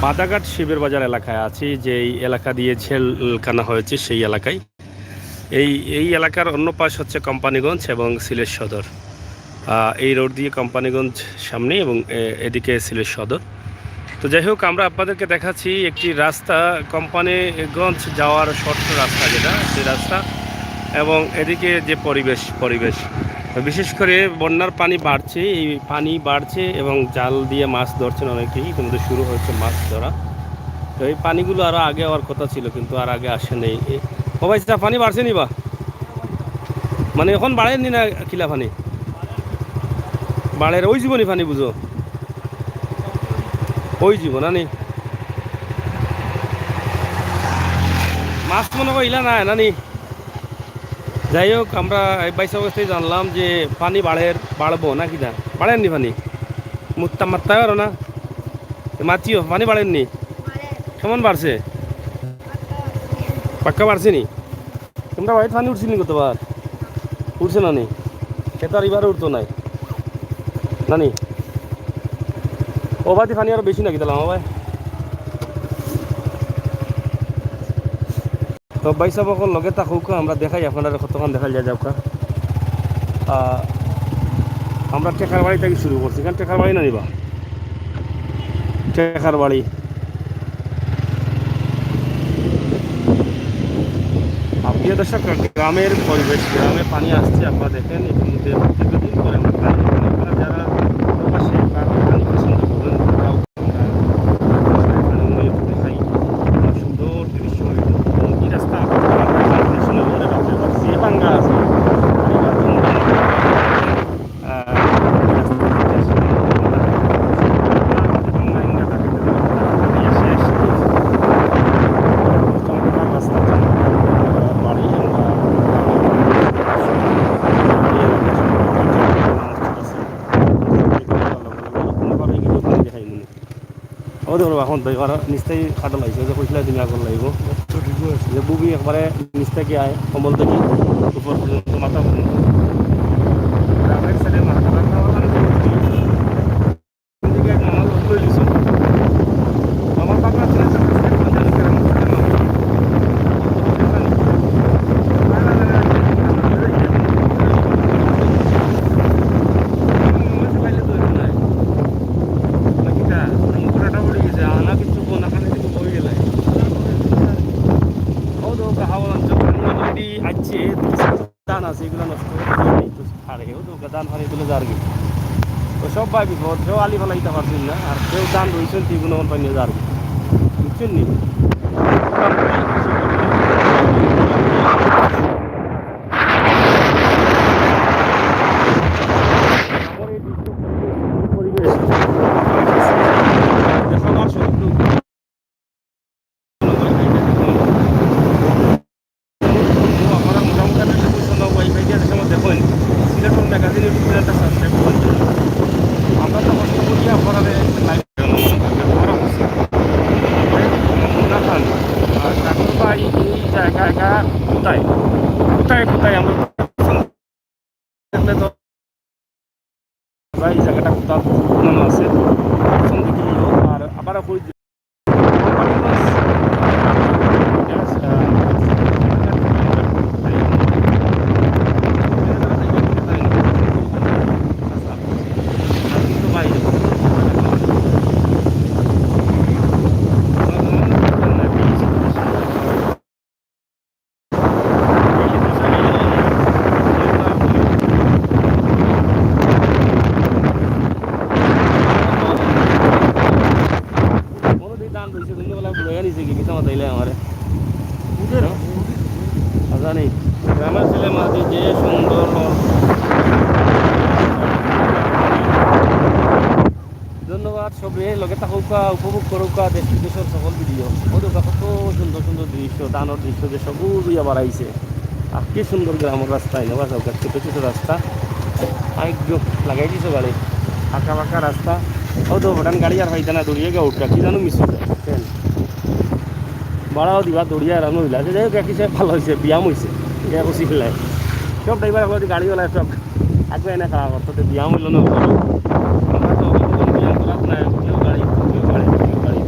বাদাঘাট শিবের বাজার এলাকায় আছি, যে এই এলাকা দিয়ে জেলখানা হয়েছে সেই এলাকায়। এই এই এলাকার অন্য পাশ হচ্ছে কোম্পানিগঞ্জ এবং সিলেট সদর। এই রোড দিয়ে কোম্পানিগঞ্জ সামনে এবং এদিকে সিলেট সদর। তো যাই হোক, আমরা আপনাদেরকে দেখাচ্ছি একটি রাস্তা, কোম্পানিগঞ্জ যাওয়ার শর্ট রাস্তা, যেটা সেই রাস্তা। এবং এদিকে যে পরিবেশ বিশেষ করে বন্যার পানি বাড়ছে, এই পানি বাড়ছে এবং জাল দিয়ে মাছ ধরছেন অনেকেই, ইতিমধ্যে শুরু হয়েছে মাছ ধরা। তো এই পানিগুলো আরও আগে হওয়ার কথা ছিল, কিন্তু আর আগে আসে নেই। ও ভাই, পানি বাড়ছে নি বা মানে এখন বাড়েনি না কিলা পানি বাড়ের ওই জীবনী পানি বুঝো, ওই জীবন আনি মাছ মনে করি ইলা নাই নানি। যাই হোক, আমরা এই 22 অগস্টে জানলাম যে পানি বাড়বো না কিনা, বাড়েননি পানি মাত্রায় আরো না মাতিও পানি বাড়েননি। কেমন বাড়ছে? পাক্কা বাড়ছে নি? তোমরা বাড়িতে পানি উঠছিল নি কতবার? উঠছে না নি? সে তো আর এবারে উঠতো নাই নানি। ও বাদি পানি আরো বেশি নাকি তাহলে ভাই? তো ভাই সব লগে থাকুক, আমরা দেখাই আপনারা কতক্ষণ দেখা যায় যাওকা। আমরা টেকার বাড়ি থেকে শুরু করছি, এখানে টেকার বাড়ি না নিবা, টেকার বাড়ি। আপনি দর্শক, গ্রামের পরিবেশ, গ্রামে পানি আসছে আপনারা দেখেন। ইতিমধ্যে দীর্ঘদিন পরে আমরা পানি দেখেন। আপনারা যারা প্রবাসী বা পানি পছন্দ করবেন তারাও দেখাই সুন্দর দৃশ্য। এই রাস্তা যে বাঙ্গা আছে এখন তো এবার নিশ্চয়ই কাটা লাগছে, যে কৈছিলা তুমি আগর লাগব যে বুবি একবারে নিচ থেকে আয় কম্বল থেকে উপর পর্যন্ত মাথা পর্যন্ত। গ্রামের ছেলে মাথা আমার বাবা দান আছে, এগুলো নষ্ট দান ফানি তুলে যার কি সব ভাই বিপদ। কেউ আলি ফেলাইতে পারছেন না, আর কেউ দান রয়েছেন টিগুলো পাইনি যার কি, বুঝছেন নি? পরিবেশ দেখাবার শুধু আপনারা মোটামুটি একটা পয়সা ওয়াইফাই দিয়ে সময় দেখুন, সিলেটন ম্যাগাজিনের উপরে একটা সাবস্ক্রাইব করুন। আমরা তো কষ্ট করি আপনারা লাইভ ব্যবহার করছি খান। আর ডাক্তার ভাই এই জায়গা কোথায় কোথায় কোথায় আমরা দেখলে তো ভাই এই জায়গাটা কোথাও পুরানো আছে আর আবার কই জানি গ্রামের ছেলে মাঝে যে সুন্দর। ধন্যবাদ সবে লগে থাকুকা, উপভোগ করুকা দেশ বিদেশের সকল ভিডিও। ওদের কত সুন্দর সুন্দর দৃশ্য, দানোর দৃশ্য যে সবুজ ইয়া বাড়াইছে। আর কি সুন্দর গ্রামের রাস্তা, এনেবা সরকার ছোটো ছোটো রাস্তা একদম লাগাই দিছো গাড়ি, ফাঁকা ফাঁকা রাস্তা। ও তো ভটান গাড়ি আর হইতে না, দৌড়িয়ে গিয়ে উঠা কি জানো মিশে ট্রেন বাড়াও দিবা দৌড়িয়ে আর হইলা। যাই হোক একই সাহেব ভালো হয়েছে, ব্যায়াম হয়েছে, ইয়া খুশি ফেলায় সব ড্রাইভার হলো গাড়িওয়ালায় সব আগে এনে খাওয়া করতো, ব্যায়াম হইল না। আমরা তো ব্যায়াম করার নাই, কেউ গাড়ি কেউ গাড়ি কেউ গাড়ি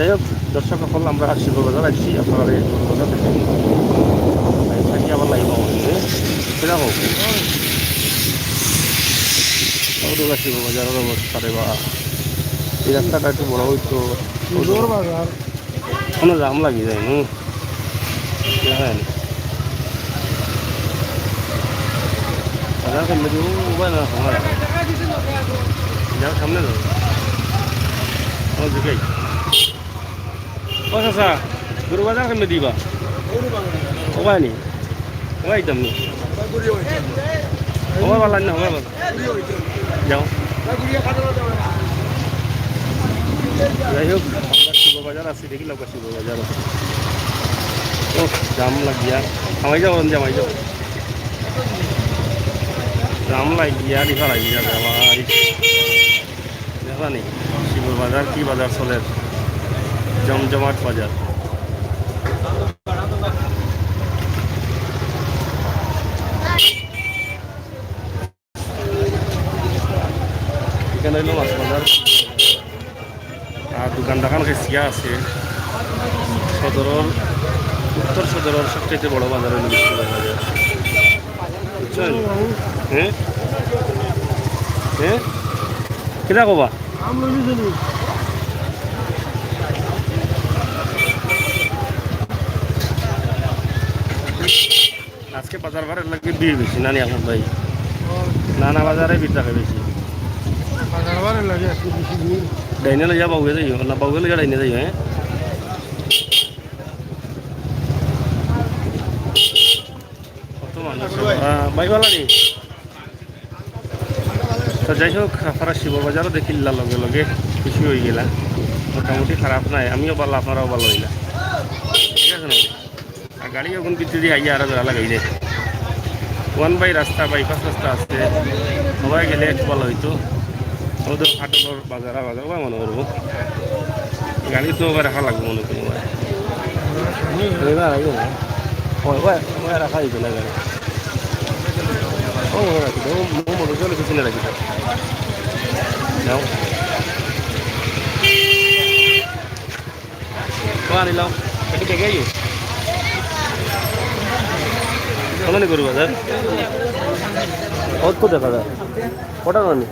যাই হোক দর্শক সকল আমরা শিব বাজার আসছি আপনারা এই বাজার দেখুন থাকি আবার লাইভ হচ্ছে সেটা হোক শিব বাজারের অবস্থারে বা এই রাস্তাটা একটু বড় হইতো কোনো জাম লাগি যায় দেখেন বাজার সামনে দিব উপায় না যাও সামনে যাও আমার দিকেই ও চাচা গরু বাজার সামনে দিবা উপায় নি উপায় দাম নি সময় পালান না সময় পালান যাও যাই হোক আমরা শিব বাজার আছি দেখি লোক শিব বাজার ও জাম লাগিয়া আমাই যাও জামাই যাও জাম লাগিয়া দিবা লাগি যাবে আমার দেখা নি শিব বাজার কি বাজার চলে জমজমাট বাজার এখানে হইল মাছ বাজার আর দোকান দোকান খেসিয়া আছে সদরের উত্তর সদরের সবচেয়ে বড় বাজার হইল বাজার বুঝছেন হ্যাঁ হ্যাঁ কেটা কবা আজকে বাজার ভাড়ের লাগে বিয়ে বেশি নানি এখন ভাই নানা বাজারে ভিড় থাকে বেশি ডাইনে লইয়া বাউকে যাই না বাউকে লইয়া ডাইনে যাই হ্যাঁ কত মানুষ ভাই ভালো নি তো যাই হোক আপনারা শিব বাজারও দেখিলার লগে লগে খুশি হয়ে গেলা মোটামুটি খারাপ নাই আমিও ভালো আপনারাও ভালো হইলা ঠিক আছে না আর গাড়ি এখন পিছিয়ে দিয়ে আইয়া আরো বেড়া লাগাই দেয় ওয়ান বাই রাস্তা বাইপাস রাস্তা আছে সবাই গেলে একটু ভালো হইতো ওদের ফাটলের বাজার বাজার বা মনে করবো গাড়ি তো রাখা লাগবে মনে করি রাখা দিত না গাড়ি ও রাখি দেবো মোটর চলে পিছনে রাখি যাও আনিলাম এটি দেখে কেমন করি বাজার কত দেখা যায় কটা জানি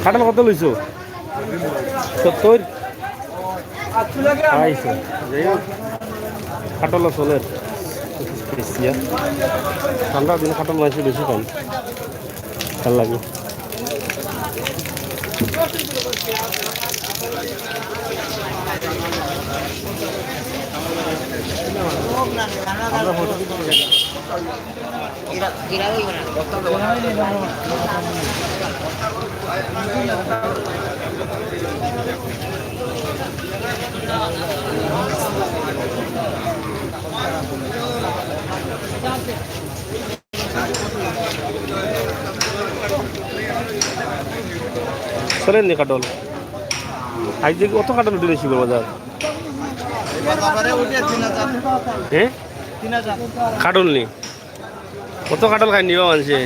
খাটাল কত লইছো 70 আইসো যাই হোক খাটল চলে ঠান্ডার দিন খাটল মাইছে বেশি কম ভাল লাগে চলেন নি কাটল আজ যে কত কাটল উঠে শিব বাজার হ্যাঁ কাটল নি কত কাটল খাই নিবা মানছে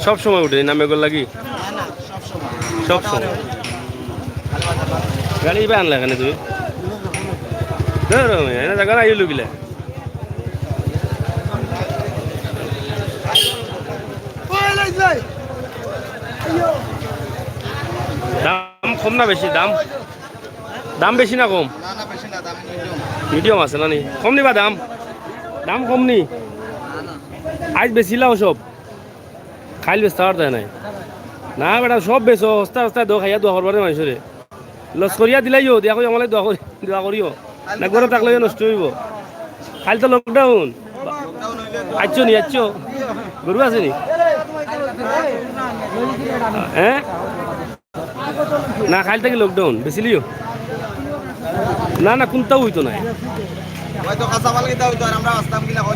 সব সময় উঠে না মেঘর লাগি সব সময় গাড়ি বা আনলা এখানে তুমি এনে জায়গা আইলো গিলা দাম কম না বেশি দাম দাম বেশি না কম মিডিয়াম আছে না নি কম নিবা দাম দাম কম নি আজ বেশি লাও সব খাইল বেচতে পারতে নাই না বেটা সব বেচো সস্তা সস্তা দো খাইয়া দোয়া করবারে মানুষরে লস করিয়া দিলাইও দিয়া কই আমালে দোয়া করিও না ঘরে থাকলে নষ্ট হইব খাইল তো লকডাউন আচ্ছো নি আচ্ছো গরু আছে নি হ্যাঁ না খাইল থাকি লকডাউন বেচিলিও না না কোনটাও হইতো নাই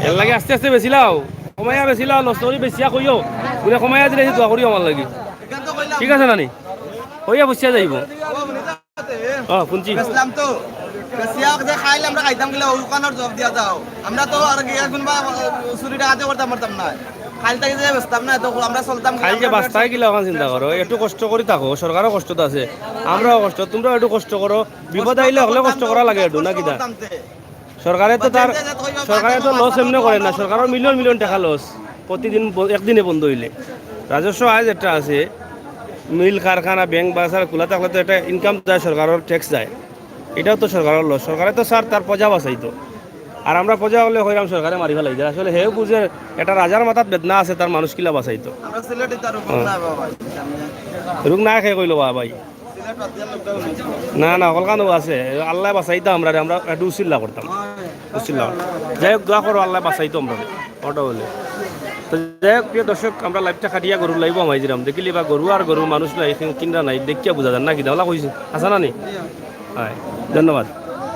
এর লাগে আস্তে আস্তে বেচিলাও কমাইয়া বেচিলাও লস করি বেচিয়া কইও বোলে কমাইয়া দিলে দোয়া করিও আমার লাগি ঠিক আছে নানি কইয়া বসিয়া যাইব শুনছি খাইলে আমরা খাইতাম গেলে দোকানের জব দিয়া যাও আমরা তো আর গিয়া কোনবা চুরি টাকাতে করতাম পারতাম না খালি থাকি যে ব্যস্তাম না তো আমরা চলতাম খাই যে বাস্তায় গিলা ওখানে চিন্তা করো, একটু কষ্ট করে থাকো, সরকারও কষ্ট তো আছে, আমরাও কষ্ট, তোমরাও একটু কষ্ট করো, বিপদ আইলে হলে কষ্ট করা লাগে একটু না কিনা। সরকারে তো তার সরকারে তো লস এমনি করে না, সরকারের মিলিয়ন মিলিয়ন টাকা লস প্রতিদিন, একদিনে বন্ধ হইলে। রাজস্ব আয় যেটা আছে, মিল কারখানা ব্যাংক বাজার খোলা থাকলে তো একটা ইনকাম যায়, সরকারের ট্যাক্স যায়, এটাও তো সরকারের লস। সরকারে তো স্যার তার প্রজা বাঁচাইতো, আর আমরা প্রজা হলে হইলাম সরকারে মারি ফেলাই যায়। আসলে হেও বুঝে একটা রাজার মাথাত বেদনা আছে, তার মানুষ কিলা বাঁচাইতো। আমরা সিলেটে তার উপর না বাবা রোগ না খেয়ে কইলো ভাই, সিলেট বাদ লোকটাও নেই না না কলকানো আছে, আল্লাহ বাঁচাইতো আমরা, আমরা একটু উচিল্লা করতাম, উচিল্লা। যাই হোক দোয়া করো আল্লাহ বাঁচাইতো আমরা ওটা বলে। তো যাই হোক প্রিয় দর্শক, আমরা লাইভটা কাটিয়া গরু লাইব আমাইছিলাম, দেখিলি বা গরু আর গরু মানুষ নাই কিনা নাই দেখিয়া বোঝা যান না কি দাওলা কইছি আসা না নি। হয়, ধন্যবাদ।